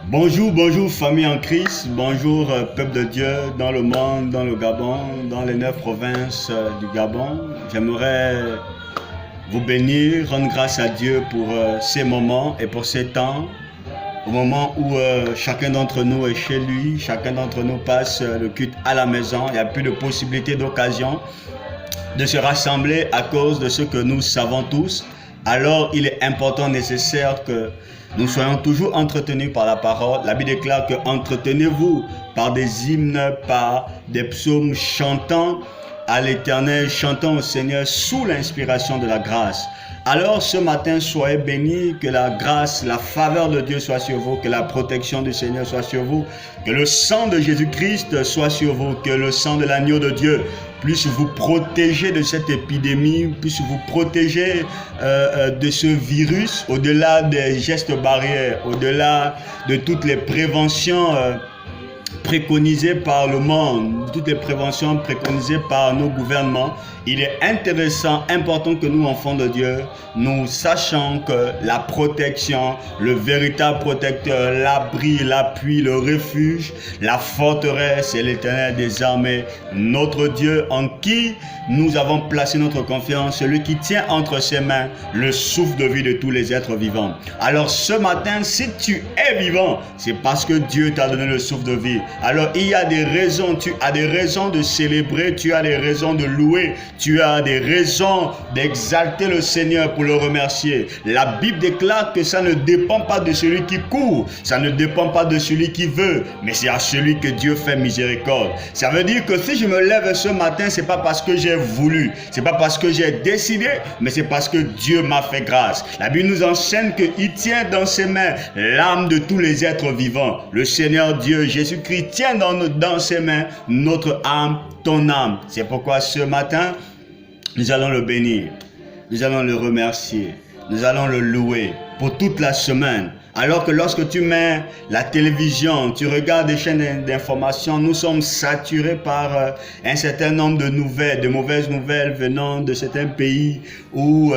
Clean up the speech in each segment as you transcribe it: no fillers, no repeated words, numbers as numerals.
Bonjour, bonjour famille en Christ, bonjour peuple de Dieu dans le monde, dans le Gabon, dans les 9 provinces du Gabon. J'aimerais vous bénir, rendre grâce à Dieu pour ces moments et pour ces temps, au moment où chacun d'entre nous est chez lui, chacun d'entre nous passe le culte à la maison, il n'y a plus de possibilité d'occasion de se rassembler à cause de ce que nous savons tous. Alors il est important, nécessaire que nous soyons toujours entretenus par la parole. La Bible déclare que entretenez-vous par des hymnes, par des psaumes, chantant à l'Éternel, chantant au Seigneur sous l'inspiration de la grâce. Alors ce matin, soyez bénis, que la grâce, la faveur de Dieu soit sur vous, que la protection du Seigneur soit sur vous, que le sang de Jésus-Christ soit sur vous, que le sang de l'agneau de Dieu puisse vous protéger de cette épidémie, puisse vous protéger de ce virus, au-delà des gestes barrières, au-delà de toutes les préventions préconisées par le monde, toutes les préventions préconisées par nos gouvernements. Il est intéressant, important que nous, enfants de Dieu, nous sachions que la protection, le véritable protecteur, l'abri, l'appui, le refuge, la forteresse, c'est l'Éternel des armées, notre Dieu en qui nous avons placé notre confiance, celui qui tient entre ses mains le souffle de vie de tous les êtres vivants. Alors ce matin, si tu es vivant, c'est parce que Dieu t'a donné le souffle de vie. Alors il y a des raisons, tu as des raisons de célébrer, tu as des raisons de louer, tu as des raisons d'exalter le Seigneur pour le remercier. La Bible déclare que ça ne dépend pas de celui qui court, ça ne dépend pas de celui qui veut, mais c'est à celui que Dieu fait miséricorde. Ça veut dire que si je me lève ce matin, c'est pas parce que j'ai voulu, c'est pas parce que j'ai décidé, mais c'est parce que Dieu m'a fait grâce. La Bible nous enseigne qu'il tient dans ses mains l'âme de tous les êtres vivants. Le Seigneur Dieu, Jésus-Christ, tient dans ses mains notre âme, ton âme. C'est pourquoi ce matin, nous allons le bénir, nous allons le remercier, nous allons le louer pour toute la semaine. Alors que lorsque tu mets la télévision, tu regardes des chaînes d'information, nous sommes saturés par un certain nombre de nouvelles, de mauvaises nouvelles venant de certains pays où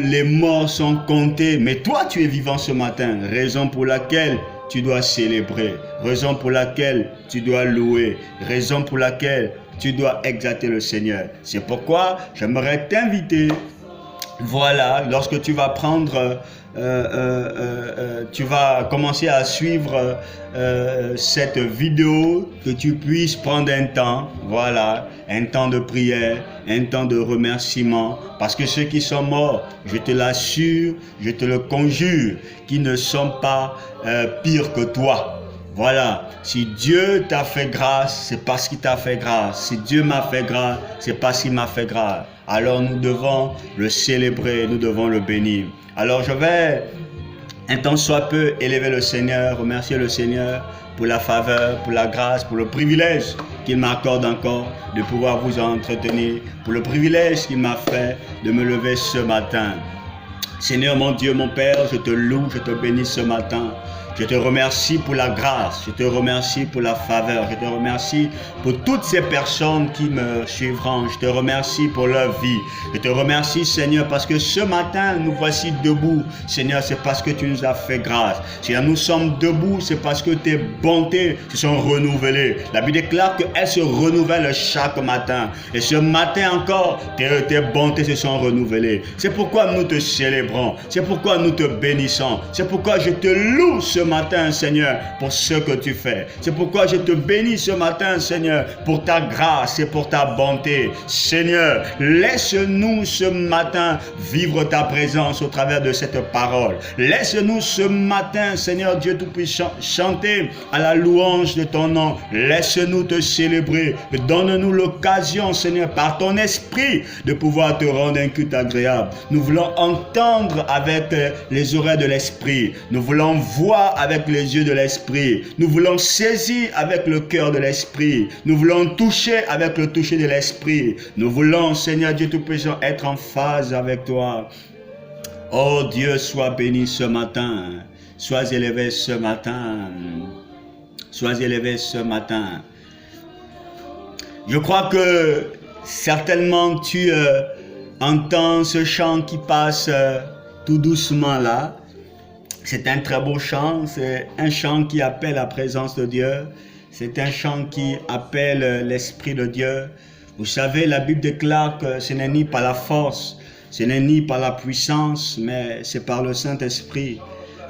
les morts sont comptés. Mais toi, tu es vivant ce matin, raison pour laquelle tu dois célébrer, raison pour laquelle tu dois louer, raison pour laquelle tu dois exalter le Seigneur. C'est pourquoi j'aimerais t'inviter, voilà, lorsque tu vas prendre, tu vas commencer à suivre cette vidéo, que tu puisses prendre un temps, voilà, un temps de prière, un temps de remerciement, parce que ceux qui sont morts, je te l'assure, je te le conjure, qui ne sont pas pires que toi. Voilà, si Dieu t'a fait grâce, c'est parce qu'il t'a fait grâce. Si Dieu m'a fait grâce, c'est parce qu'il m'a fait grâce. Alors nous devons le célébrer, nous devons le bénir. Alors je vais un temps soit peu élever le Seigneur, remercier le Seigneur pour la faveur, pour la grâce, pour le privilège qu'il m'accorde encore de pouvoir vous entretenir, pour le privilège qu'il m'a fait de me lever ce matin. Seigneur mon Dieu, mon Père, je te loue, je te bénis ce matin. Je te remercie pour la grâce, je te remercie pour la faveur, je te remercie pour toutes ces personnes qui me suivront, je te remercie pour leur vie. Je te remercie Seigneur parce que ce matin nous voici debout. Seigneur, c'est parce que tu nous as fait grâce. Seigneur, nous sommes debout, c'est parce que tes bontés se sont renouvelées. La Bible déclare qu'elles se renouvellent chaque matin. Et ce matin encore, tes bontés se sont renouvelées. C'est pourquoi nous te célébrons, c'est pourquoi nous te bénissons, c'est pourquoi je te loue ce matin, Seigneur, pour ce que tu fais. C'est pourquoi je te bénis ce matin, Seigneur, pour ta grâce et pour ta bonté. Seigneur, laisse-nous ce matin vivre ta présence au travers de cette parole. Laisse-nous ce matin, Seigneur Dieu Tout-Puissant, chanter à la louange de ton nom. Laisse-nous te célébrer. Donne-nous l'occasion, Seigneur, par ton esprit, de pouvoir te rendre un culte agréable. Nous voulons entendre avec les oreilles de l'esprit. Nous voulons voir avec les yeux de l'esprit. Nous voulons saisir avec le cœur de l'esprit. Nous voulons toucher avec le toucher de l'esprit. Nous voulons, Seigneur Dieu Tout-Puissant, être en phase avec toi. Oh Dieu, sois béni ce matin. Sois élevé ce matin. Sois élevé ce matin. Je crois que certainement tu entends ce chant qui passe tout doucement là. C'est un très beau chant, c'est un chant qui appelle la présence de Dieu. C'est un chant qui appelle l'Esprit de Dieu. Vous savez, la Bible déclare que ce n'est ni par la force, ce n'est ni par la puissance, mais c'est par le Saint-Esprit.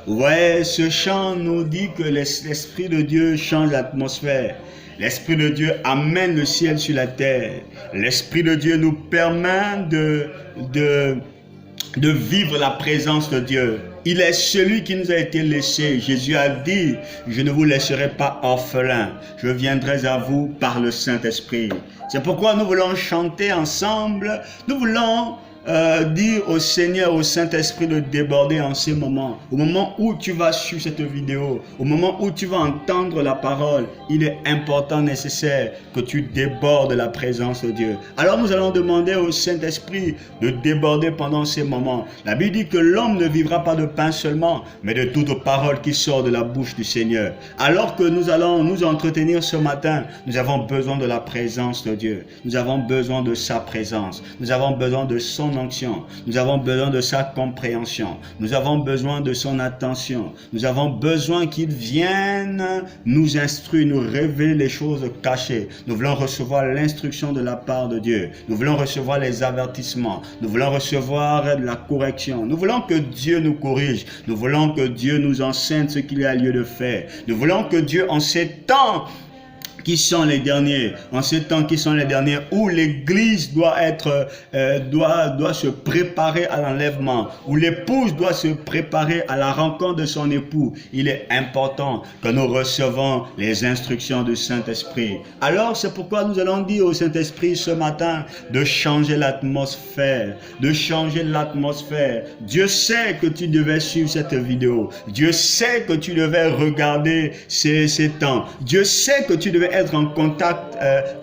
Vous voyez, ce chant nous dit que l'Esprit de Dieu change l'atmosphère. L'Esprit de Dieu amène le ciel sur la terre. L'Esprit de Dieu nous permet de vivre la présence de Dieu. Il est celui qui nous a été laissé. Jésus a dit, je ne vous laisserai pas orphelins. Je viendrai à vous par le Saint-Esprit. C'est pourquoi nous voulons chanter ensemble. Nous voulons dire au Seigneur, au Saint-Esprit de déborder en ces moments. Au moment où tu vas suivre cette vidéo, au moment où tu vas entendre la parole, il est important, nécessaire que tu débordes la présence de Dieu. Alors nous allons demander au Saint-Esprit de déborder pendant ces moments. La Bible dit que l'homme ne vivra pas de pain seulement, mais de toute parole qui sort de la bouche du Seigneur. Alors que nous allons nous entretenir ce matin, nous avons besoin de la présence de Dieu. Nous avons besoin de sa présence. Nous avons besoin de son onction. Nous avons besoin de sa compréhension. Nous avons besoin de son attention. Nous avons besoin qu'il vienne nous instruire, nous révéler les choses cachées. Nous voulons recevoir l'instruction de la part de Dieu. Nous voulons recevoir les avertissements. Nous voulons recevoir la correction. Nous voulons que Dieu nous corrige. Nous voulons que Dieu nous enseigne ce qu'il y a lieu de faire. Nous voulons que Dieu, en ces temps qui sont les derniers, en ces temps qui sont les derniers, où l'Église doit se préparer à l'enlèvement, où l'épouse doit se préparer à la rencontre de son époux, il est important que nous recevons les instructions du Saint-Esprit. Alors c'est pourquoi nous allons dire au Saint-Esprit ce matin de changer l'atmosphère, de changer l'atmosphère. Dieu sait que tu devais suivre cette vidéo, Dieu sait que tu devais regarder ces temps, Dieu sait que tu devais être en contact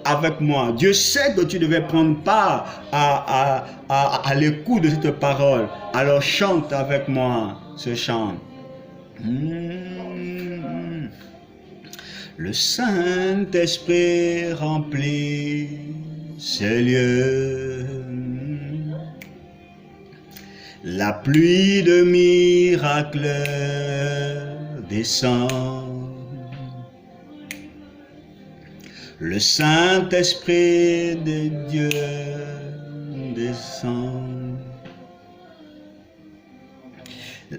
avec moi. Dieu sait que tu devais prendre part à l'écoute de cette parole. Alors chante avec moi ce chant. Le Saint-Esprit remplit ces lieux. La pluie de miracles descend. Le Saint-Esprit de Dieu descend. La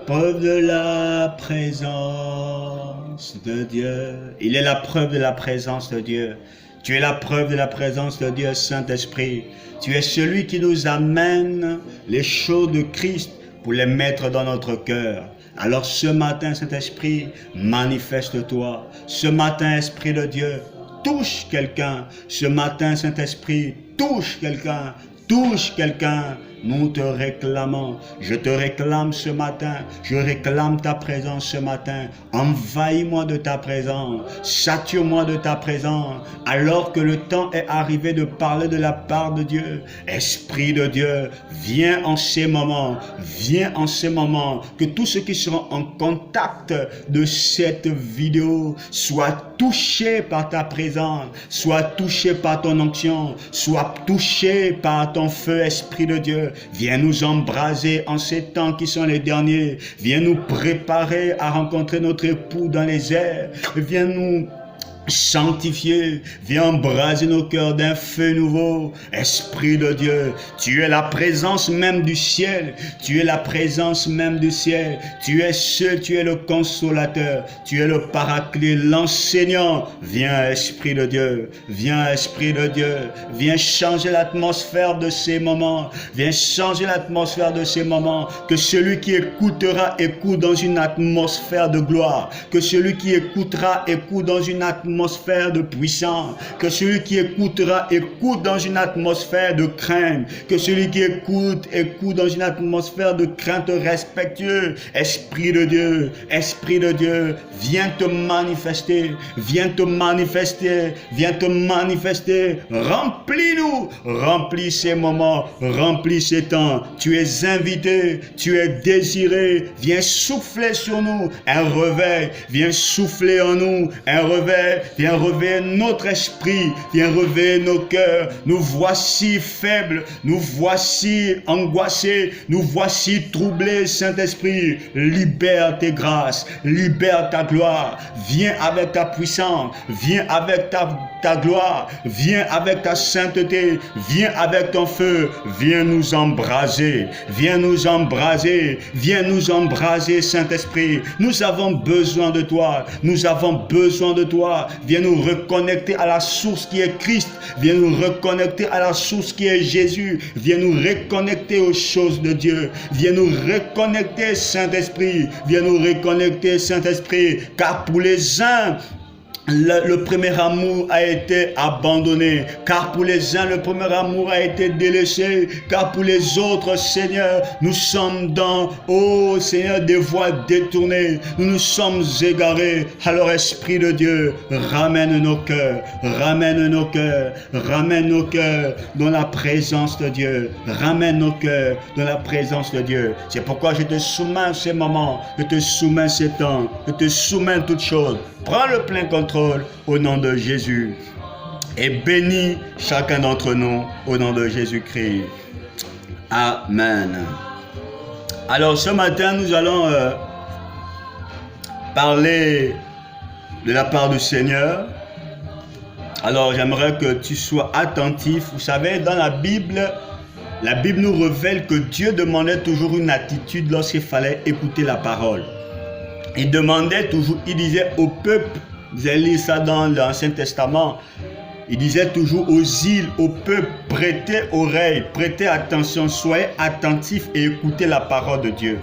preuve de la présence de Dieu. Il est la preuve de la présence de Dieu. Tu es la preuve de la présence de Dieu, Saint-Esprit. Tu es celui qui nous amène les choses de Christ pour les mettre dans notre cœur. Alors ce matin, Saint-Esprit, manifeste-toi. Ce matin, Esprit de Dieu, touche quelqu'un. Ce matin, Saint-Esprit, touche quelqu'un. Touche quelqu'un. Nous te réclamons. Je te réclame ce matin. Je réclame ta présence ce matin. Envahis-moi de ta présence. Sature-moi de ta présence. Alors que le temps est arrivé de parler de la part de Dieu. Esprit de Dieu, viens en ces moments. Viens en ces moments. Que tous ceux qui seront en contact de cette vidéo soient touchés par ta présence. Soient touchés par ton onction. Soient touchés par ton feu, Esprit de Dieu. Viens nous embraser en ces temps qui sont les derniers. Viens nous préparer à rencontrer notre époux dans les airs. Viens nous sanctifier, viens embraser nos cœurs d'un feu nouveau. Esprit de Dieu, tu es la présence même du ciel, tu es la présence même du ciel, tu es le consolateur, tu es le paraclet, l'enseignant. Viens Esprit de Dieu, viens Esprit de Dieu, viens changer l'atmosphère de ces moments, viens changer l'atmosphère de ces moments, que celui qui écoutera écoute dans une atmosphère de gloire, que celui qui écoutera écoute dans une atmosphère de puissance, que celui qui écoutera écoute dans une atmosphère de crainte, que celui qui écoute dans une atmosphère de crainte respectueuse. Esprit de Dieu, viens te manifester, viens te manifester, viens te manifester. Remplis-nous, remplis ces moments, remplis ces temps. Tu es invité, tu es désiré. Viens souffler sur nous un réveil, viens souffler en nous un réveil. viens réveiller notre esprit, viens réveiller nos cœurs. Nous voici faibles, nous voici angoissés, nous voici troublés, Saint-Esprit. Libère tes grâces, libère ta gloire. Viens avec ta puissance, viens avec ta gloire, viens avec ta sainteté, viens avec ton feu, viens nous embraser, viens nous embraser, viens nous embraser, Saint-Esprit. Nous avons besoin de toi, nous avons besoin de toi. Viens nous reconnecter à la source qui est Christ, viens nous reconnecter à la source qui est Jésus, viens nous reconnecter aux choses de Dieu, viens nous reconnecter, Saint-Esprit, viens nous reconnecter, Saint-Esprit, car pour les uns, le premier amour a été abandonné, car pour les uns le premier amour a été délaissé, car pour les autres, Seigneur, nous sommes dans, oh Seigneur, des voies détournées, nous nous sommes égarés. Alors Esprit de Dieu, ramène nos cœurs, ramène nos cœurs, ramène nos cœurs dans la présence de Dieu, ramène nos cœurs dans la présence de Dieu. C'est pourquoi je te soumets ces moments, je te soumets ces temps, je te soumets toutes choses. Prends le plein contrôle au nom de Jésus et bénis chacun d'entre nous au nom de Jésus-Christ. Amen. Alors ce matin, nous allons parler de la part du Seigneur. Alors j'aimerais que tu sois attentif. Vous savez, dans la Bible nous révèle que Dieu demandait toujours une attitude lorsqu'il fallait écouter la parole. Il demandait toujours, il disait au peuple, vous allez lire ça dans l'Ancien Testament, il disait toujours aux îles, au peuple, prêtez oreille, prêtez attention, soyez attentifs et écoutez la parole de Dieu.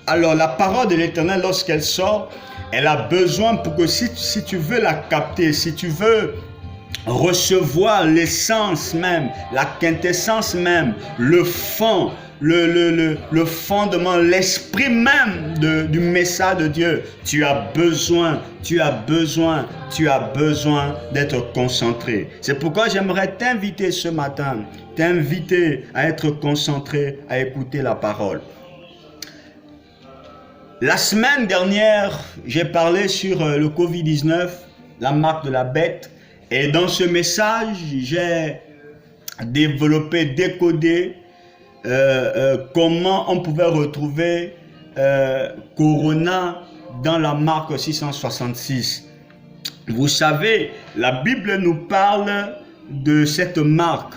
Alors la parole de l'Éternel, lorsqu'elle sort, elle a besoin pour que si tu veux la capter, si tu veux recevoir l'essence même, la quintessence même, le fond, le fondement, l'esprit même du message de Dieu, tu as besoin d'être concentré. C'est pourquoi j'aimerais t'inviter ce matin, t'inviter à être concentré, à écouter la parole. La semaine dernière, j'ai parlé sur le Covid-19, la marque de la bête, et dans ce message, j'ai développé, décodé comment on pouvait retrouver Corona dans la marque 666. Vous savez, la Bible nous parle de cette marque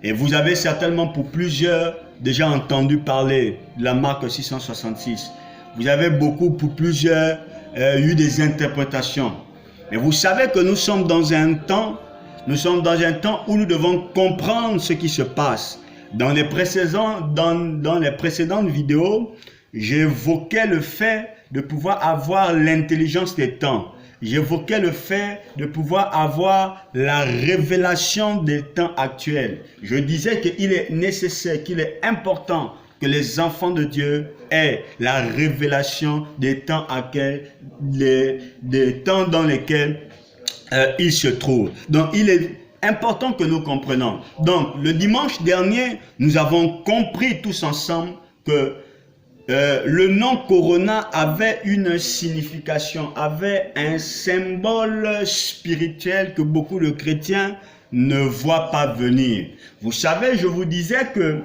et vous avez certainement pour plusieurs déjà entendu parler de la marque 666. Vous avez pour plusieurs eu des interprétations. Mais vous savez que nous sommes dans un temps où nous devons comprendre ce qui se passe. Dans les précédentes vidéos, j'évoquais le fait de pouvoir avoir l'intelligence des temps. J'évoquais le fait de pouvoir avoir la révélation des temps actuels. Je disais qu'il est nécessaire, qu'il est important que les enfants de Dieu aient la révélation des temps des temps dans lesquels ils se trouvent. Donc, il est important que nous comprenions. Donc, le dimanche dernier, nous avons compris tous ensemble que le nom Corona avait une signification, avait un symbole spirituel que beaucoup de chrétiens ne voient pas venir. Vous savez, je vous disais que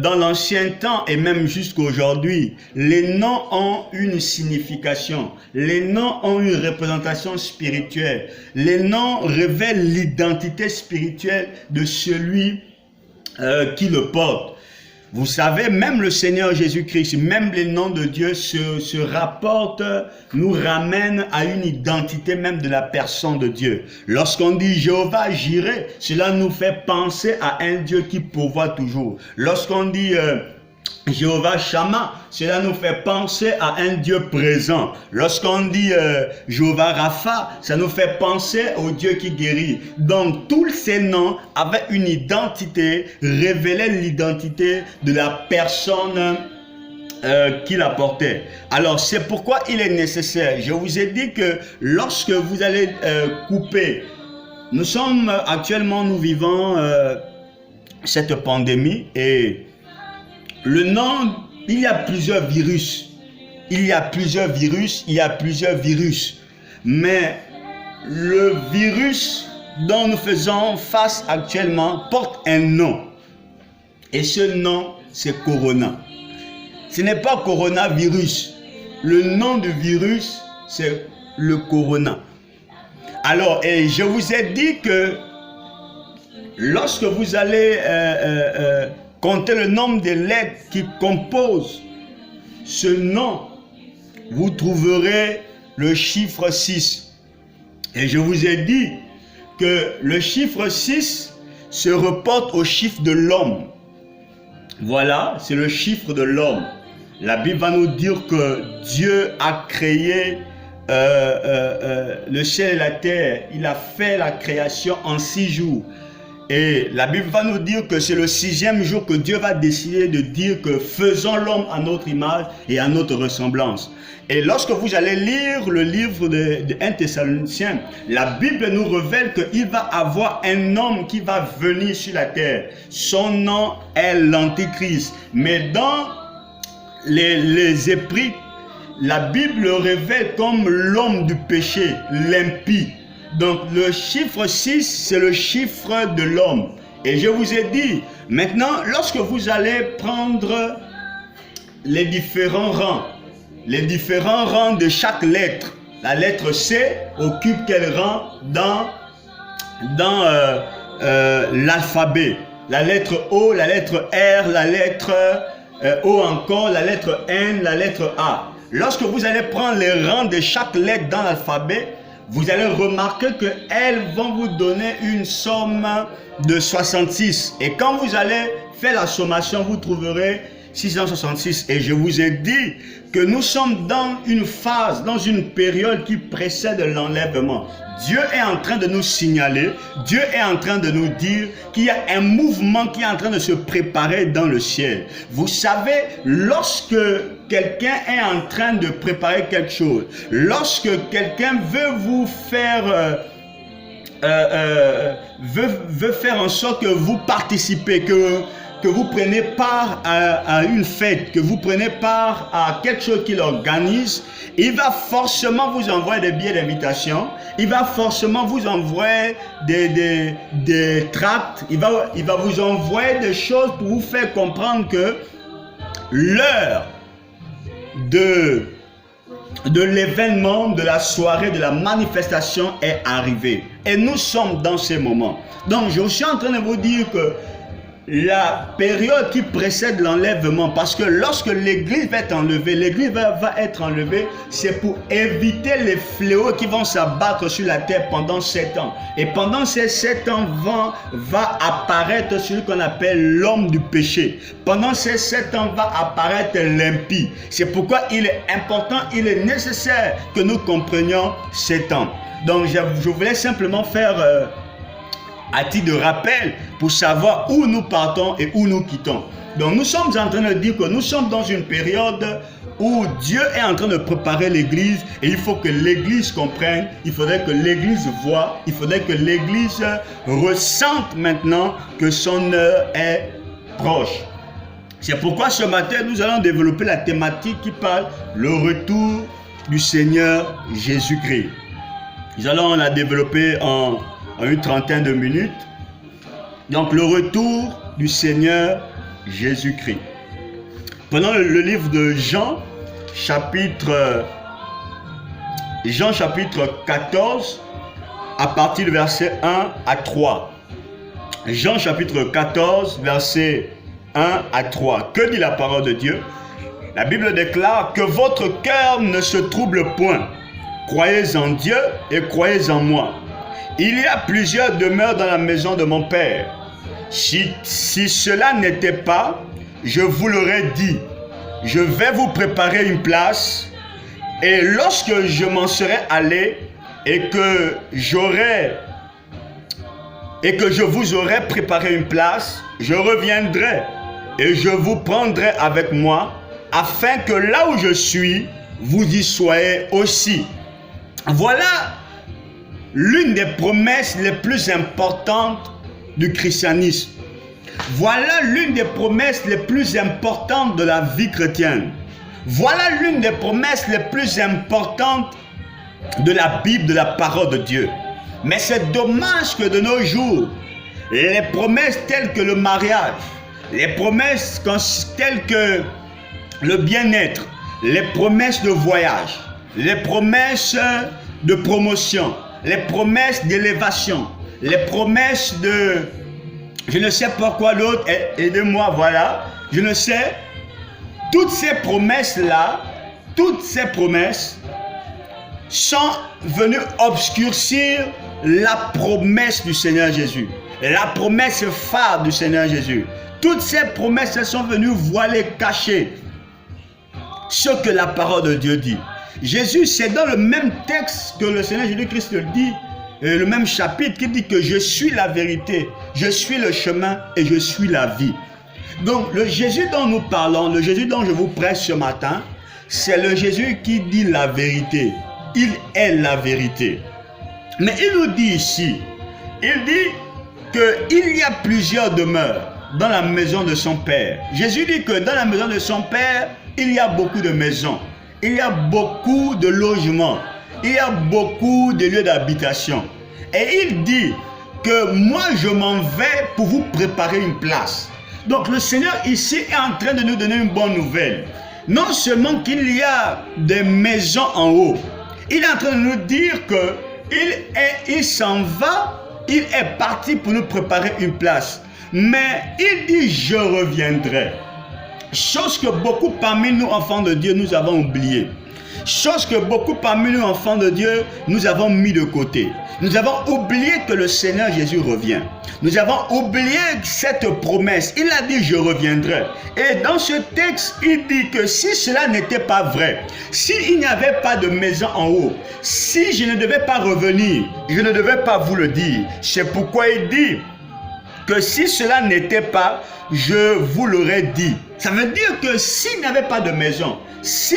dans l'ancien temps et même jusqu'aujourd'hui, les noms ont une signification. Les noms ont une représentation spirituelle. Les noms révèlent l'identité spirituelle de celui qui le porte. Vous savez, même le Seigneur Jésus-Christ, même les noms de Dieu se rapportent, nous ramènent à une identité même de la personne de Dieu. Lorsqu'on dit Jéhovah Jireh, cela nous fait penser à un Dieu qui pourvoit toujours. Lorsqu'on dit Jéhovah Shammah, cela nous fait penser à un Dieu présent. Lorsqu'on dit Jéhovah Rapha, ça nous fait penser au Dieu qui guérit. Donc tous ces noms avaient une identité, révélaient l'identité de la personne qui la portait. Alors c'est pourquoi il est nécessaire. Je vous ai dit que lorsque vous allez couper, nous vivons cette pandémie et le nom, il y a plusieurs virus. Mais le virus dont nous faisons face actuellement porte un nom. Et ce nom, c'est Corona. Ce n'est pas coronavirus. Le nom du virus, c'est le Corona. Alors, et je vous ai dit que lorsque vous allez compter le nombre de lettres qui composent ce nom, vous trouverez le chiffre 6. Et je vous ai dit que le chiffre 6 se reporte au chiffre de l'homme. Voilà, c'est le chiffre de l'homme. La Bible va nous dire que Dieu a créé le ciel et la terre. Il a fait la création en 6 jours. Et la Bible va nous dire que c'est le 6e jour que Dieu va décider de dire que faisons l'homme à notre image et à notre ressemblance. Et lorsque vous allez lire le livre de 1 Thessaloniciens, la Bible nous révèle qu'il va avoir un homme qui va venir sur la terre. Son nom est l'Antichrist. Mais dans les Hébreux, la Bible le révèle comme l'homme du péché, l'impie. Donc le chiffre 6, c'est le chiffre de l'homme. Et je vous ai dit, maintenant, lorsque vous allez prendre les différents rangs de chaque lettre, la lettre C occupe quel rang dans l'alphabet? La lettre O, la lettre R, la lettre O encore, la lettre N, la lettre A. Lorsque vous allez prendre les rangs de chaque lettre dans l'alphabet, vous allez remarquer qu'elles vont vous donner une somme de 66. Et quand vous allez faire la sommation, vous trouverez 666. Et je vous ai dit que nous sommes dans une phase, dans une période qui précède l'enlèvement. Dieu est en train de nous signaler, Dieu est en train de nous dire qu'il y a un mouvement qui est en train de se préparer dans le ciel. Vous savez, lorsque quelqu'un est en train de préparer quelque chose, lorsque quelqu'un veut vous faire veut faire en sorte que vous participez, que vous prenez part à une fête, que vous prenez part à quelque chose qu'il organise, il va forcément vous envoyer des billets d'invitation, il va forcément vous envoyer des tracts, il va vous envoyer des choses pour vous faire comprendre que l'heure de l'événement, de la soirée, de la manifestation est arrivée. Et nous sommes dans ces moments. Donc je suis en train de vous dire que la période qui précède l'enlèvement, parce que lorsque l'église va être enlevée, l'église va être enlevée, c'est pour éviter les fléaux qui vont s'abattre sur la terre pendant 7 ans. Et pendant ces 7 ans, va apparaître celui qu'on appelle l'homme du péché. Pendant ces 7 ans, va apparaître l'impie. C'est pourquoi il est important, il est nécessaire que nous comprenions ces temps. Donc je voulais simplement faire à titre de rappel pour savoir où nous partons et où nous quittons. Donc nous sommes en train de dire que nous sommes dans une période où Dieu est en train de préparer l'église et il faut que l'église comprenne, il faudrait que l'église voie, il faudrait que l'église ressente maintenant que son heure est proche. C'est pourquoi ce matin nous allons développer la thématique qui parle le retour du Seigneur Jésus-Christ. Nous allons la développer en une trentaine de minutes. Donc le retour du Seigneur Jésus-Christ. Prenons le livre de Jean chapitre 14 à partir du verset 1 à 3. Jean chapitre 14 verset 1 à 3. Que dit la parole de Dieu? La Bible déclare que votre cœur ne se trouble point. Croyez en Dieu et croyez en moi. Il y a plusieurs demeures dans la maison de mon Père. Si cela n'était pas, je vous l'aurais dit. Je vais vous préparer une place. Et lorsque je m'en serai allé et que je vous aurai préparé une place, je reviendrai et je vous prendrai avec moi, afin que là où je suis, vous y soyez aussi. Voilà l'une des promesses les plus importantes du christianisme. Voilà l'une des promesses les plus importantes de la vie chrétienne. Voilà l'une des promesses les plus importantes de la Bible, de la parole de Dieu. Mais c'est dommage que de nos jours, les promesses telles que le mariage, les promesses telles que le bien-être, les promesses de voyage, les promesses de promotion, les promesses d'élévation, les promesses de... je ne sais pas quoi d'autre, aidez-moi, voilà, je ne sais. Toutes ces promesses-là, toutes ces promesses sont venues obscurcir la promesse du Seigneur Jésus, la promesse phare du Seigneur Jésus. Toutes ces promesses sont venues voiler, cacher ce que la parole de Dieu dit. Jésus, c'est dans le même texte que le Seigneur Jésus-Christ le dit, le même chapitre qui dit que je suis la vérité, je suis le chemin et je suis la vie. Donc le Jésus dont nous parlons, le Jésus dont je vous prêche ce matin, c'est le Jésus qui dit la vérité. Il est la vérité. Mais il nous dit ici, il dit qu'il y a plusieurs demeures dans la maison de son Père. Jésus dit que dans la maison de son Père, il y a beaucoup de maisons, il y a beaucoup de logements, il y a beaucoup de lieux d'habitation. Et il dit que moi je m'en vais pour vous préparer une place. Donc le Seigneur ici est en train de nous donner une bonne nouvelle. Non seulement qu'il y a des maisons en haut, il est en train de nous dire qu'il s'en va, il est parti pour nous préparer une place. Mais il dit je reviendrai. Chose que beaucoup parmi nous enfants de Dieu nous avons oublié. Chose que beaucoup parmi nous enfants de Dieu nous avons mis de côté. Nous avons oublié que le Seigneur Jésus revient. Nous avons oublié cette promesse. Il a dit je reviendrai. Et dans ce texte, il dit que si cela n'était pas vrai, s'il n'y avait pas de maison en haut, si je ne devais pas revenir, je ne devais pas vous le dire. C'est pourquoi il dit que si cela n'était pas, je vous l'aurais dit. Ça veut dire que s'il n'y avait pas de maison, si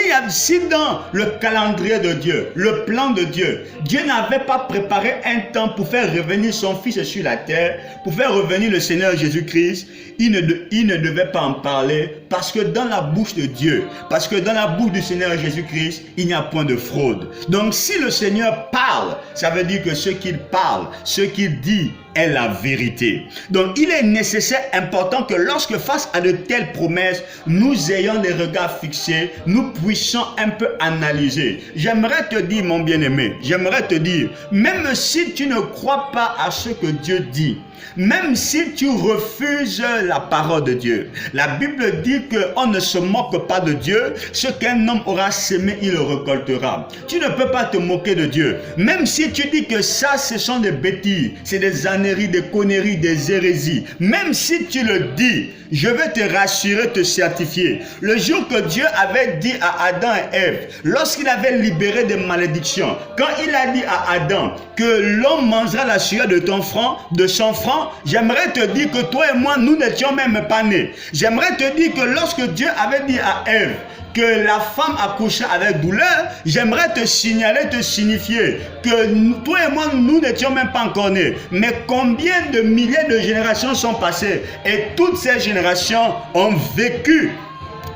dans le calendrier de Dieu, le plan de Dieu, Dieu n'avait pas préparé un temps pour faire revenir son Fils sur la terre, pour faire revenir le Seigneur Jésus-Christ, il ne devait pas en parler, parce que dans la bouche de Dieu, parce que dans la bouche du Seigneur Jésus-Christ, il n'y a point de fraude. Donc si le Seigneur parle, ça veut dire que ce qu'il parle, ce qu'il dit est la vérité. Donc il est nécessaire, important que lorsque face à de telles promesses, nous ayons des regards fixés, nous puissions un peu analyser. J'aimerais te dire, mon bien-aimé, j'aimerais te dire, même si tu ne crois pas à ce que Dieu dit, même si tu refuses la parole de Dieu, la Bible dit qu'on ne se moque pas de Dieu. Ce qu'un homme aura semé, il le récoltera. Tu ne peux pas te moquer de Dieu. Même si tu dis que ça, ce sont des bêtises, c'est des âneries, des conneries, des hérésies. Même si tu le dis, je vais te rassurer, te certifier. Le jour que Dieu avait dit à Adam et Ève, lorsqu'il avait libéré des malédictions, quand il a dit à Adam que l'homme mangera la sueur de ton front, de son front, j'aimerais te dire que toi et moi, nous n'étions même pas nés. J'aimerais te dire que lorsque Dieu avait dit à Ève que la femme accouchait avec douleur, j'aimerais te signaler, te signifier que toi et moi, nous n'étions même pas encore nés. Mais combien de milliers de générations sont passées et toutes ces générations ont vécu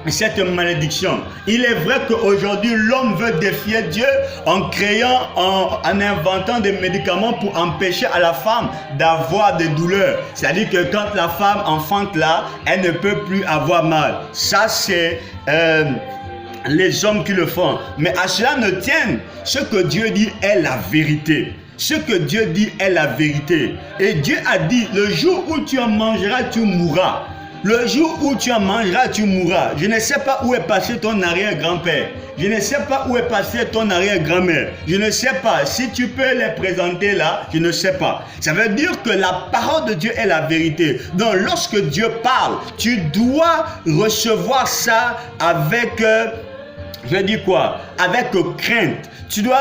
cette malédiction. Il est vrai qu'aujourd'hui l'homme veut défier Dieu en créant, en inventant des médicaments pour empêcher à la femme d'avoir des douleurs. C'est-à-dire que quand la femme enfante là, elle ne peut plus avoir mal. Ça c'est les hommes qui le font. Mais à cela ne tienne, ce que Dieu dit est la vérité. Ce que Dieu dit est la vérité. Et Dieu a dit, le jour où tu en mangeras, tu mourras. Le jour où tu en mangeras, tu mourras. Je ne sais pas où est passé ton arrière-grand-père. Je ne sais pas où est passé ton arrière-grand-mère. Je ne sais pas. Si tu peux les présenter là, je ne sais pas. Ça veut dire que la parole de Dieu est la vérité. Donc lorsque Dieu parle, tu dois recevoir ça avec... je dis quoi? Avec crainte. Tu dois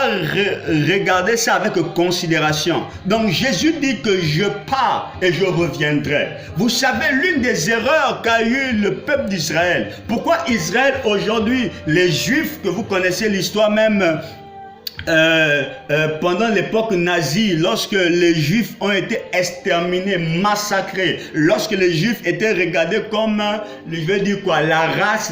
regarder ça avec considération. Donc Jésus dit que je pars et je reviendrai. Vous savez, l'une des erreurs qu'a eu le peuple d'Israël. Pourquoi Israël aujourd'hui, les Juifs, que vous connaissez l'histoire même pendant l'époque nazie, lorsque les Juifs ont été exterminés, massacrés, lorsque les Juifs étaient regardés comme, je vais dire quoi, la race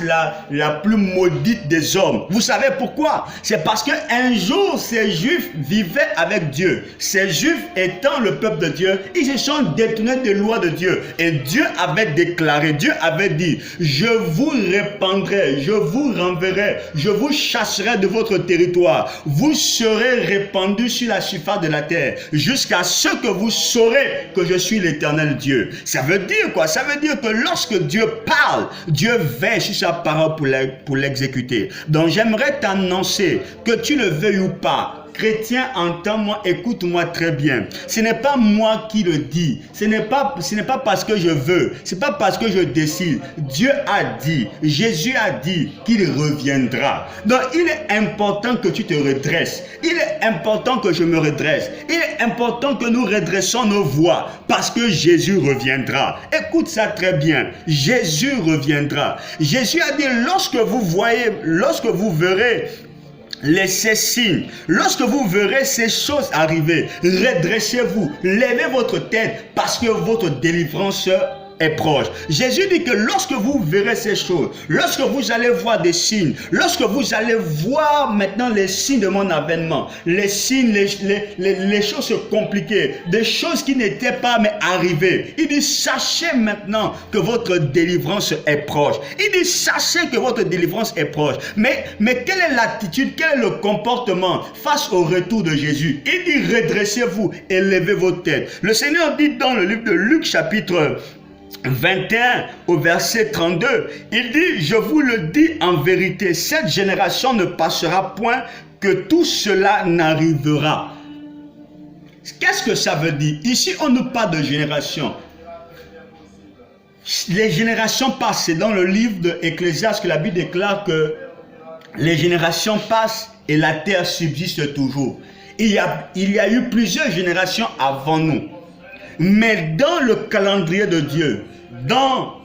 la plus maudite des hommes. Vous savez pourquoi? C'est parce qu'un jour, ces Juifs vivaient avec Dieu. Ces Juifs étant le peuple de Dieu, ils se sont détournés des lois de Dieu. Et Dieu avait déclaré, Dieu avait dit, je vous répandrai, je vous renverrai, je vous chasserai de votre territoire. Vous serez répandus sur la surface de la terre jusqu'à ce que vous saurez que je suis l'Éternel Dieu. Ça veut dire quoi? Ça veut dire que lorsque Dieu parle, Dieu veille sur sa parole pour l'exécuter. Donc j'aimerais t'annoncer que tu le veuilles ou pas, chrétien, entends-moi, écoute-moi très bien. Ce n'est pas moi qui le dis. Ce n'est pas parce que je veux. Ce n'est pas parce que je décide. Dieu a dit, Jésus a dit qu'il reviendra. Donc, il est important que tu te redresses. Il est important que je me redresse. Il est important que nous redressons nos voix parce que Jésus reviendra. Écoute ça très bien. Jésus reviendra. Jésus a dit, lorsque vous verrez ces signes, lorsque vous verrez ces choses arriver, redressez-vous, levez votre tête parce que votre délivrance est proche. Jésus dit que lorsque vous verrez ces choses, lorsque vous allez voir des signes, lorsque vous allez voir maintenant les signes de mon avènement, les signes, les choses compliquées, des choses qui n'étaient pas mais arrivées, il dit sachez maintenant que votre délivrance est proche. Il dit sachez que votre délivrance est proche. Mais quelle est l'attitude, quel est le comportement face au retour de Jésus? Il dit redressez-vous et levez vos têtes. Le Seigneur dit dans le livre de Luc chapitre 21 au verset 32, il dit, je vous le dis en vérité, cette génération ne passera point que tout cela n'arrivera. Qu'est-ce que ça veut dire? Ici, on nous parle de génération. Les générations passent, c'est dans le livre de Ecclésiaste que la Bible déclare que les générations passent et la terre subsiste toujours. Il y a eu plusieurs générations avant nous. Mais dans le calendrier de Dieu, dans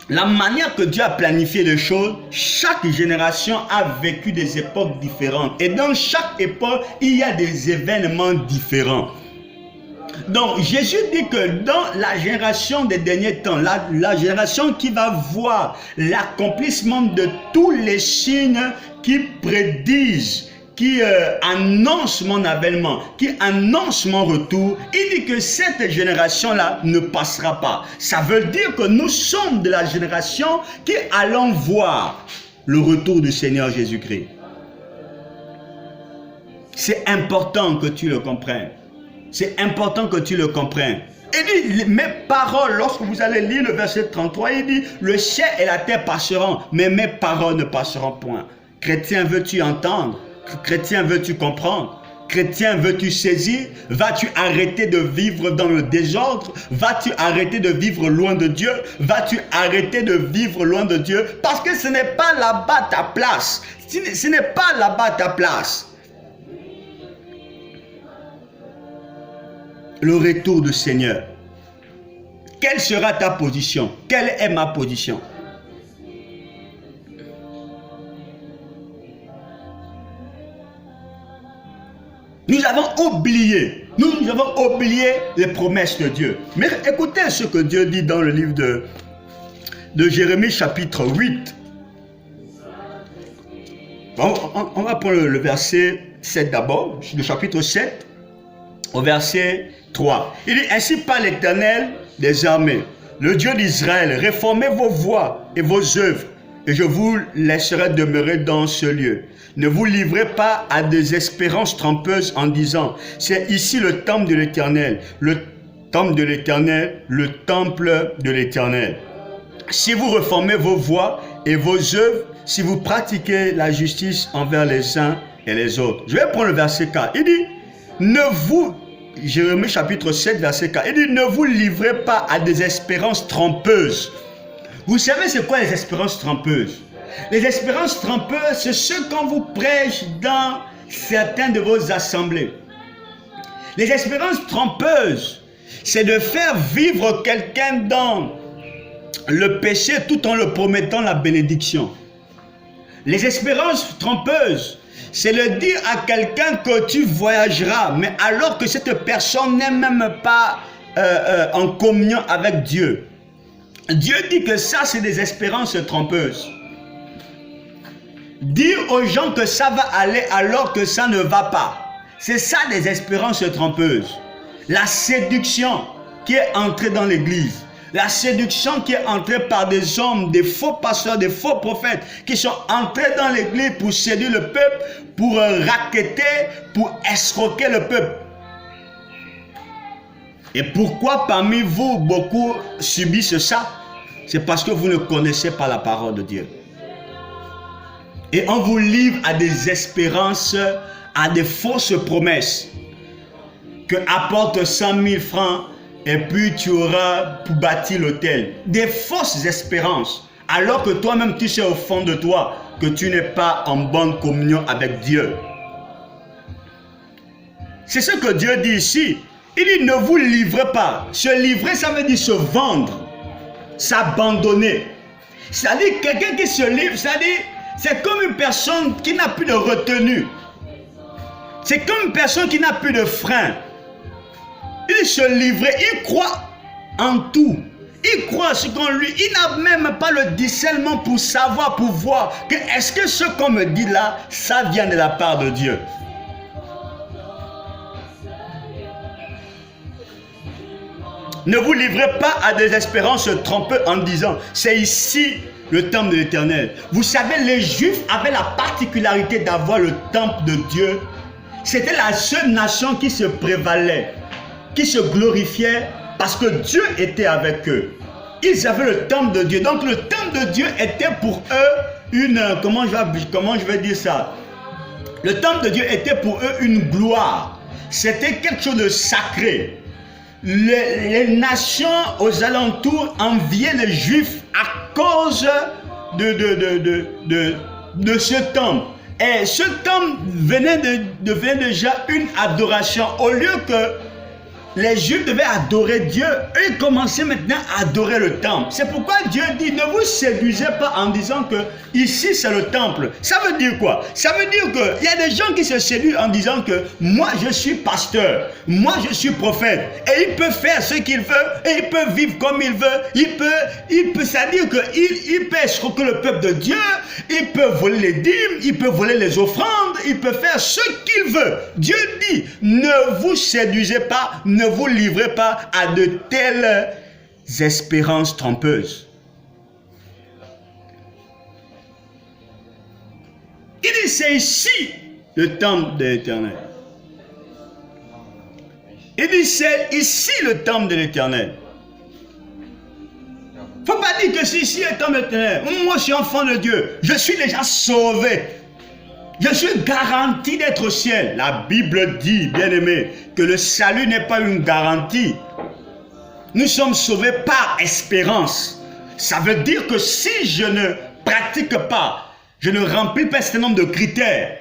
la manière que Dieu a planifié les choses, chaque génération a vécu des époques différentes. Et dans chaque époque, il y a des événements différents. Donc Jésus dit que dans la génération des derniers temps, la génération qui va voir l'accomplissement de tous les signes qui prédisent, qui annonce mon avènement, qui annonce mon retour, il dit que cette génération-là ne passera pas. Ça veut dire que nous sommes de la génération qui allons voir le retour du Seigneur Jésus-Christ. C'est important que tu le comprennes. C'est important que tu le comprennes. Il dit, mes paroles, lorsque vous allez lire le verset 33, il dit, le ciel et la terre passeront, mais mes paroles ne passeront point. Chrétien, veux-tu entendre? Chrétien, veux-tu comprendre? Chrétien, veux-tu saisir? Vas-tu arrêter de vivre dans le désordre? Vas-tu arrêter de vivre loin de Dieu? Vas-tu arrêter de vivre loin de Dieu? Parce que ce n'est pas là-bas ta place. Ce n'est pas là-bas ta place. Le retour du Seigneur. Quelle sera ta position? Quelle est ma position? Nous avons oublié les promesses de Dieu. Mais écoutez ce que Dieu dit dans le livre de Jérémie chapitre 8. On va prendre le verset 7 d'abord, le chapitre 7 au verset 3. Il dit, ainsi parle l'Éternel des armées, le Dieu d'Israël, réformez vos voies et vos œuvres, et je vous laisserai demeurer dans ce lieu. Ne vous livrez pas à des espérances trompeuses en disant, c'est ici le temple de l'Éternel, le temple de l'Éternel, le temple de l'Éternel. Si vous reformez vos voies et vos œuvres, si vous pratiquez la justice envers les uns et les autres. Je vais prendre le verset 4. Il dit, Jérémie chapitre 7, verset 4. Il dit, ne vous livrez pas à des espérances trompeuses. Vous savez c'est quoi les espérances trompeuses? Les espérances trompeuses, c'est ce qu'on vous prêche dans certaines de vos assemblées. Les espérances trompeuses, c'est de faire vivre quelqu'un dans le péché tout en le promettant la bénédiction. Les espérances trompeuses, c'est le dire à quelqu'un que tu voyageras, mais alors que cette personne n'est même pas en communion avec Dieu. Dieu dit que ça, c'est des espérances trompeuses. Dire aux gens que ça va aller alors que ça ne va pas. C'est ça des espérances trompeuses. La séduction qui est entrée dans l'église. La séduction qui est entrée par des hommes, des faux pasteurs, des faux prophètes qui sont entrés dans l'église pour séduire le peuple, pour racketter, pour escroquer le peuple. Et pourquoi parmi vous, beaucoup subissent ça? C'est parce que vous ne connaissez pas la parole de Dieu. Et on vous livre à des espérances, à des fausses promesses. Que apporte 100 000 francs et puis tu auras pour bâtir l'hôtel. Des fausses espérances. Alors que toi-même tu sais au fond de toi que tu n'es pas en bonne communion avec Dieu. C'est ce que Dieu dit ici. Il dit ne vous livrez pas. Se livrer, ça veut dire se vendre, s'abandonner. C'est-à-dire quelqu'un qui se livre, c'est-à-dire c'est comme une personne qui n'a plus de retenue. C'est comme une personne qui n'a plus de frein. Il se livre, il croit en tout. Il croit ce qu'on lui... Il n'a même pas le discernement pour savoir, pour voir que est-ce que ce qu'on me dit là, ça vient de la part de Dieu. Ne vous livrez pas à des espérances trompeuses en disant c'est ici le temple de l'Éternel. Vous savez, les Juifs avaient la particularité d'avoir le temple de Dieu. C'était la seule nation qui se prévalait, qui se glorifiait parce que Dieu était avec eux. Ils avaient le temple de Dieu. Donc le temple de Dieu était pour eux une... Comment je vais dire ça? Le temple de Dieu était pour eux une gloire. C'était quelque chose de sacré. Les nations aux alentours enviaient les Juifs à cause de ce temple. Et ce temple devenait déjà une adoration. Au lieu que les Juifs devaient adorer Dieu, eux ils commençaient maintenant à adorer le temple. C'est pourquoi Dieu dit, ne vous séduisez pas en disant que ici c'est le temple. Ça veut dire quoi? Ça veut dire qu'il y a des gens qui se séduisent en disant que moi je suis pasteur, moi je suis prophète. Et il peut faire ce qu'il veut, et il peut vivre comme il veut. C'est-à-dire qu'il peut escroquer le peuple de Dieu, il peut voler les dîmes, il peut voler les offrandes, il peut faire ce qu'il veut. Dieu dit, ne vous séduisez pas, ne vous livrez pas à de telles espérances trompeuses. Il dit, c'est ici le temple de l'Éternel. Il dit, c'est ici le temple de l'Éternel. Il ne faut pas dire que c'est ici le temple de l'Éternel. Moi, je suis enfant de Dieu. Je suis déjà sauvé. Je suis garanti d'être au ciel. La Bible dit, bien-aimé, que le salut n'est pas une garantie. Nous sommes sauvés par espérance. Ça veut dire que si je ne pratique pas, je ne remplis pas un certain nombre de critères,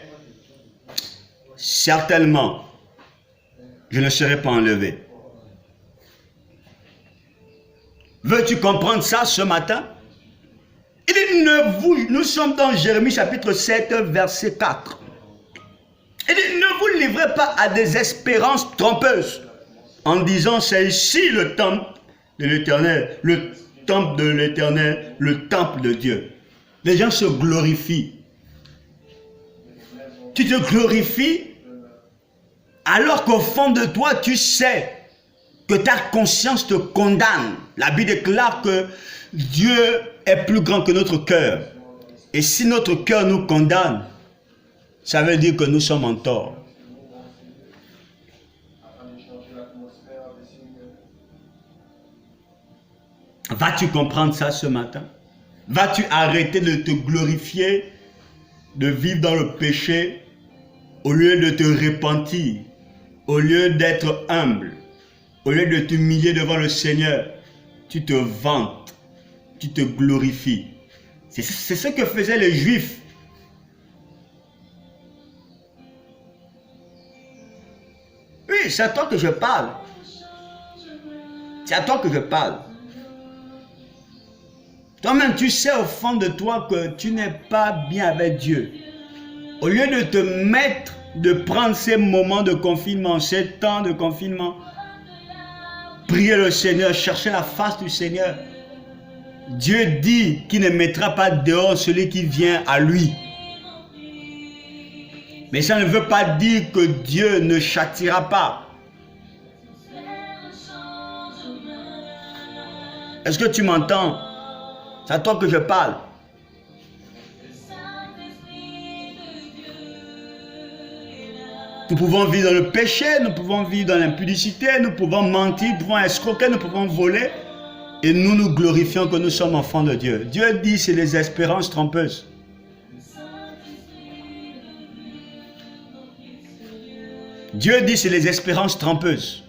certainement, je ne serai pas enlevé. Veux-tu comprendre ça ce matin? Il dit, nous sommes dans Jérémie chapitre 7, verset 4. Il dit, ne vous livrez pas à des espérances trompeuses en disant, c'est ici le temple de l'Éternel, le temple de l'Éternel, le temple de Dieu. Les gens se glorifient. Tu te glorifies alors qu'au fond de toi, tu sais que ta conscience te condamne. La Bible déclare que Dieu est plus grand que notre cœur. Et si notre cœur nous condamne, ça veut dire que nous sommes en tort. Vas-tu comprendre ça ce matin? Vas-tu arrêter de te glorifier, de vivre dans le péché, au lieu de te repentir, au lieu d'être humble, au lieu de t'humilier devant le Seigneur, tu te vantes, tu te glorifies. C'est ce que faisaient les Juifs. Oui, c'est à toi que je parle. C'est à toi que je parle. Toi-même, tu sais au fond de toi que tu n'es pas bien avec Dieu. Au lieu de te mettre, de prendre ces moments de confinement, ces temps de confinement, prier le Seigneur, chercher la face du Seigneur. Dieu dit qu'il ne mettra pas dehors celui qui vient à lui. Mais ça ne veut pas dire que Dieu ne châtiera pas. Est-ce que tu m'entends? C'est à toi que je parle. Nous pouvons vivre dans le péché, nous pouvons vivre dans l'impudicité, nous pouvons mentir, nous pouvons escroquer, nous pouvons voler. Et nous nous glorifions que nous sommes enfants de Dieu. Dieu dit c'est les espérances trompeuses. Dieu dit c'est les espérances trompeuses.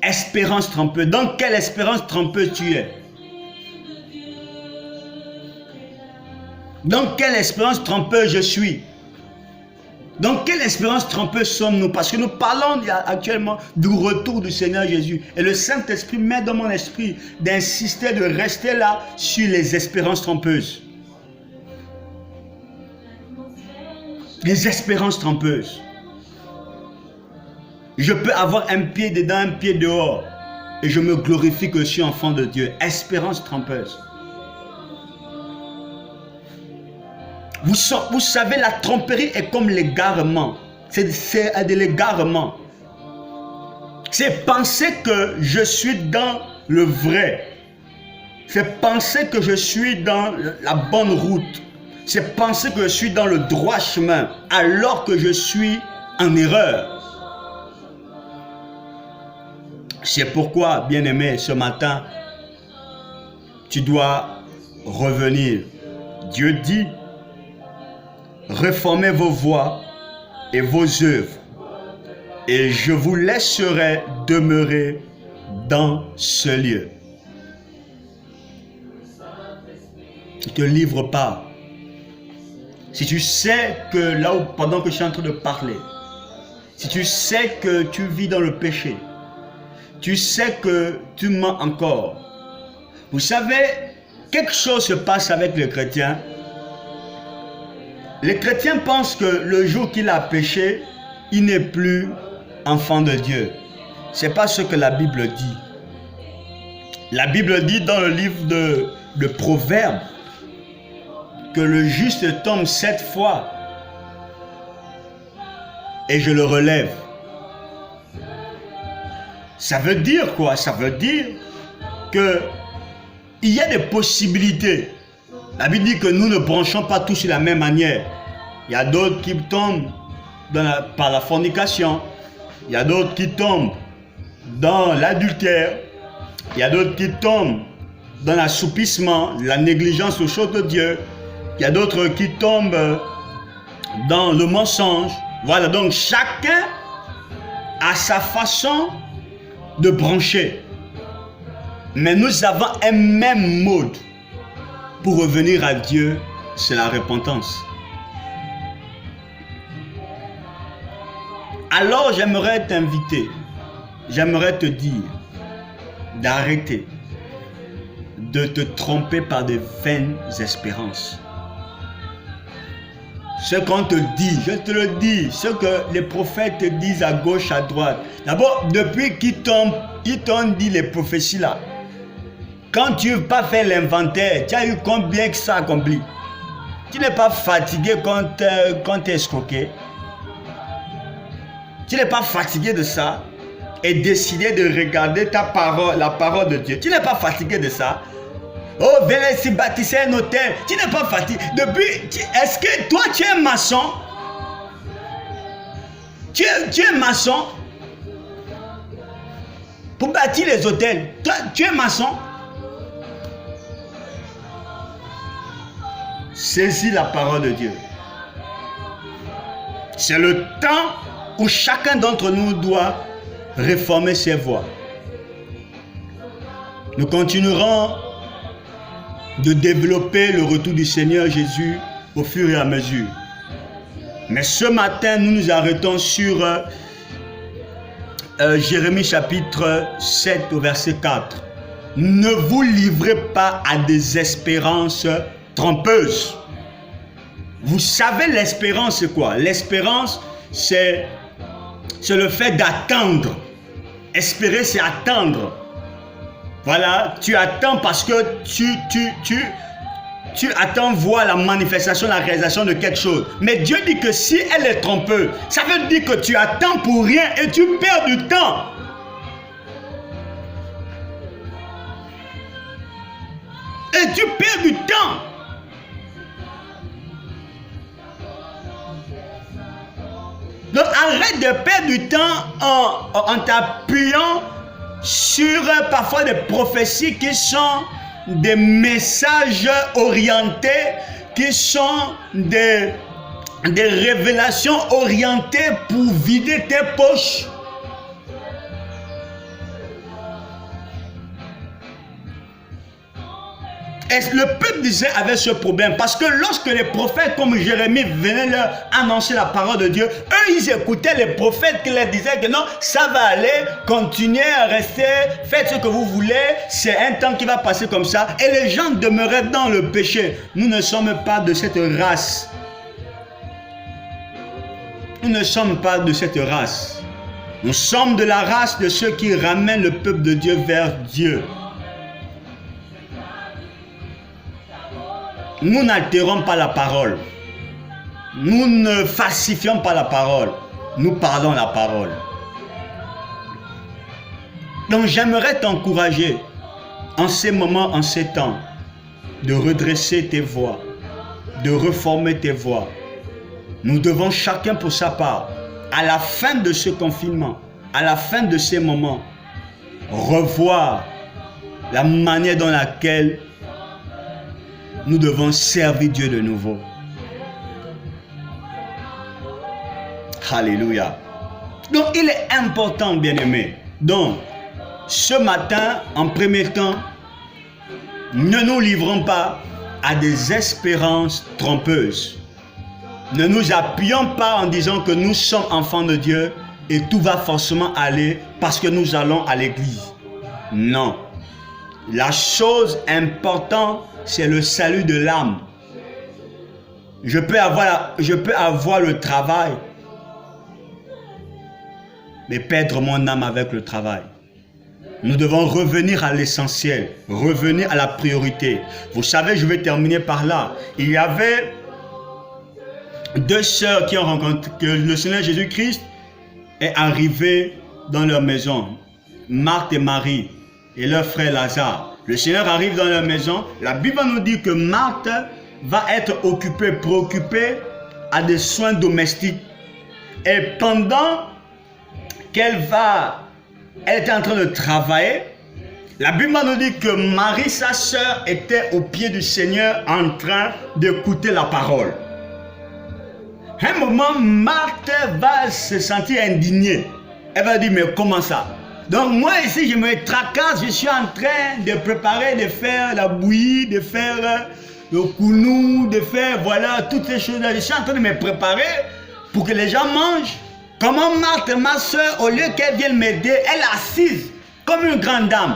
Espérance trompeuse. Dans quelle espérance trompeuse tu es? Dans quelle espérance trompeuse je suis? Dans quelle espérance trompeuse sommes-nous? Parce que nous parlons actuellement du retour du Seigneur Jésus. Et le Saint-Esprit met dans mon esprit d'insister, de rester là sur les espérances trompeuses. Les espérances trompeuses. Je peux avoir un pied dedans, un pied dehors. Et je me glorifie que je suis enfant de Dieu. Espérance trompeuse. Vous savez, la tromperie est comme l'égarement. C'est de l'égarement. C'est penser que je suis dans le vrai. C'est penser que je suis dans la bonne route. C'est penser que je suis dans le droit chemin alors que je suis en erreur. C'est pourquoi, bien-aimé, ce matin, tu dois revenir. Dieu dit, réformez vos voies et vos œuvres, et je vous laisserai demeurer dans ce lieu. Ne te livre pas. Si tu sais que là où, pendant que je suis en train de parler, si tu sais que tu vis dans le péché, tu sais que tu mens encore. Vous savez, quelque chose se passe avec les chrétiens. Les chrétiens pensent que le jour qu'il a péché, il n'est plus enfant de Dieu. Ce n'est pas ce que la Bible dit. La Bible dit dans le livre de Proverbes que le juste tombe 7 fois et je le relève. Ça veut dire quoi? Ça veut dire que il y a des possibilités. La Bible dit que nous ne branchons pas tous de la même manière. Il y a d'autres qui tombent par la fornication. Il y a d'autres qui tombent dans l'adultère. Il y a d'autres qui tombent dans l'assoupissement, la négligence aux choses de Dieu. Il y a d'autres qui tombent dans le mensonge. Voilà, donc chacun a sa façon de brancher. Mais nous avons un même mode pour revenir à Dieu, c'est la repentance. Alors j'aimerais t'inviter, j'aimerais te dire d'arrêter de te tromper par de vaines espérances. Ce qu'on te dit, je te le dis, ce que les prophètes te disent à gauche, à droite. D'abord, depuis qu'ils t'ont dit les prophéties là, quand tu n'as pas fait l'inventaire, tu as eu combien que ça accompli? Tu n'es pas fatigué quand tu es escroqué? Tu n'es pas fatigué de ça? Et décider de regarder ta parole, la parole de Dieu. Tu n'es pas fatigué de ça? Oh, venez ici bâtir un hôtel. Tu n'es pas fatigué. Est-ce que toi tu es maçon? Tu es maçon? Pour bâtir les hôtels. Toi, tu es maçon? Saisis la parole de Dieu. C'est le temps où chacun d'entre nous doit réformer ses voies. Nous continuerons de développer le retour du Seigneur Jésus au fur et à mesure. Mais ce matin, nous nous arrêtons sur Jérémie chapitre 7 au verset 4. ne vous livrez pas à des espérances trompeuses. Vous savez l'espérance c'est quoi? L'espérance c'est le fait d'attendre. Espérer c'est attendre. Voilà, tu attends parce que tu attends voir la manifestation, la réalisation de quelque chose. Mais Dieu dit que si elle est trompeuse, ça veut dire que tu attends pour rien et tu perds du temps. Et tu perds du temps. Donc arrête de perdre du temps en t'appuyant sur parfois des prophéties qui sont des messages orientés, qui sont des révélations orientées pour vider tes poches. Et le peuple d'Israël avait ce problème parce que lorsque les prophètes comme Jérémie venaient leur annoncer la parole de Dieu, eux ils écoutaient les prophètes qui leur disaient que non, ça va aller, continuez à rester, faites ce que vous voulez, c'est un temps qui va passer comme ça. Et les gens demeuraient dans le péché. Nous ne sommes pas de cette race. Nous ne sommes pas de cette race. Nous sommes de la race de ceux qui ramènent le peuple de Dieu vers Dieu. Nous n'altérons pas la parole. Nous ne falsifions pas la parole. Nous parlons la parole. Donc j'aimerais t'encourager en ces moments, en ces temps, de redresser tes voix, de reformer tes voix. Nous devons chacun pour sa part, à la fin de ce confinement, à la fin de ces moments, revoir la manière dans laquelle nous devons servir Dieu de nouveau. Alléluia. Donc il est important, bien-aimés. Donc, ce matin, en premier temps, ne nous livrons pas à des espérances trompeuses. Ne nous appuyons pas en disant que nous sommes enfants de Dieu et tout va forcément aller parce que nous allons à l'église. Non. La chose importante, c'est le salut de l'âme. Je peux avoir le travail, mais perdre mon âme avec le travail. Nous devons revenir à l'essentiel, revenir à la priorité. Vous savez, je vais terminer par là. Il y avait deux sœurs qui ont rencontré, que le Seigneur Jésus-Christ est arrivé dans leur maison. Marthe et Marie et leur frère Lazare. Le Seigneur arrive dans leur maison. La Bible nous dit que Marthe va être occupée, préoccupée à des soins domestiques. Et pendant qu'elle était en train de travailler, la Bible nous dit que Marie, sa sœur, était au pied du Seigneur en train d'écouter la parole. À un moment, Marthe va se sentir indignée. Elle va dire, mais comment ça? Donc moi ici, je me tracasse, je suis en train de préparer, de faire la bouillie, de faire le kounou, de faire, voilà, toutes ces choses-là. Je suis en train de me préparer pour que les gens mangent. Comment Marthe, ma soeur, au lieu qu'elle vienne m'aider, elle est assise comme une grande dame.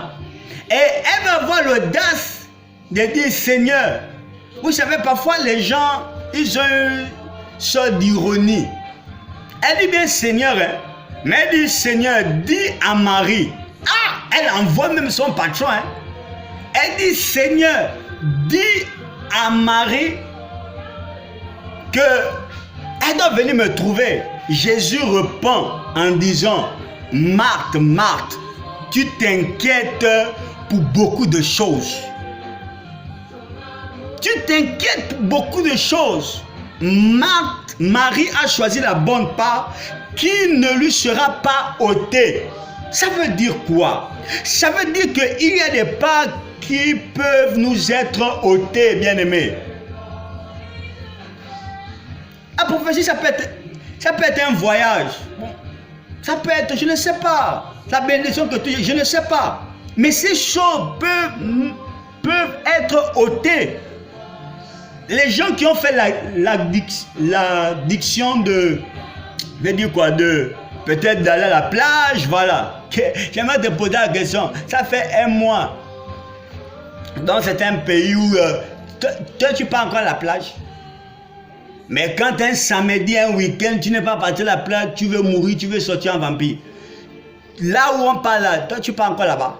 Et elle va avoir l'audace de dire, Seigneur, vous savez, parfois les gens, ils ont une sorte d'ironie. Elle dit bien Seigneur, hein? Mais elle dit Seigneur, dis à Marie. Ah, elle envoie même son patron. Hein? Elle dit Seigneur, dis à Marie que elle doit venir me trouver. Jésus répond en disant, Marthe, Marthe, tu t'inquiètes pour beaucoup de choses. Tu t'inquiètes pour beaucoup de choses. Marie a choisi la bonne part qui ne lui sera pas ôtée. Ça veut dire quoi? Ça veut dire qu'il y a des parts qui peuvent nous être ôtées, bien-aimés. La prophétie, ça peut être un voyage. Ça peut être, je ne sais pas, la bénédiction que tu, je ne sais pas. Mais ces choses peuvent être ôtées. Les gens qui ont fait la diction de, je vais dire quoi, de peut-être d'aller à la plage, voilà. J'aimerais te poser la question, ça fait un mois Donc c'est un pays où toi tu pars encore à la plage. Mais quand un samedi, un week-end, tu n'es pas parti à la plage, tu veux mourir, tu veux sortir en vampire. Là où on parle là, toi tu pars encore là-bas.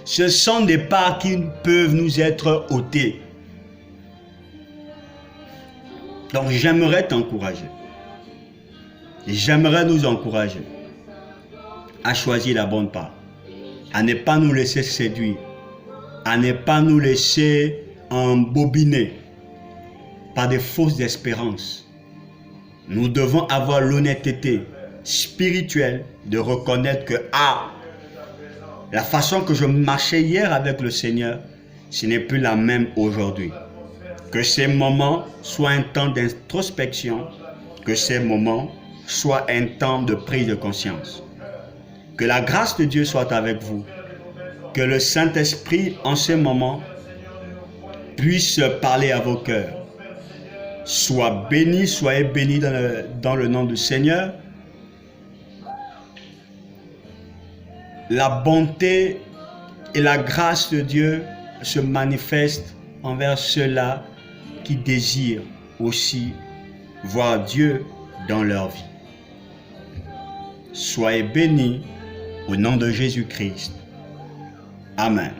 Ce sont des parts qui peuvent nous être ôtées. Donc j'aimerais t'encourager. J'aimerais nous encourager à choisir la bonne part, à ne pas nous laisser séduire, à ne pas nous laisser embobiner par des fausses espérances. Nous devons avoir l'honnêteté spirituelle de reconnaître que la façon que je marchais hier avec le Seigneur, ce n'est plus la même aujourd'hui. Que ces moments soient un temps d'introspection, que ces moments soient un temps de prise de conscience. Que la grâce de Dieu soit avec vous. Que le Saint-Esprit, en ce moment, puisse parler à vos cœurs. Soyez bénis dans le nom du Seigneur. La bonté et la grâce de Dieu se manifestent envers ceux-là qui désirent aussi voir Dieu dans leur vie. Soyez bénis au nom de Jésus-Christ. Amen.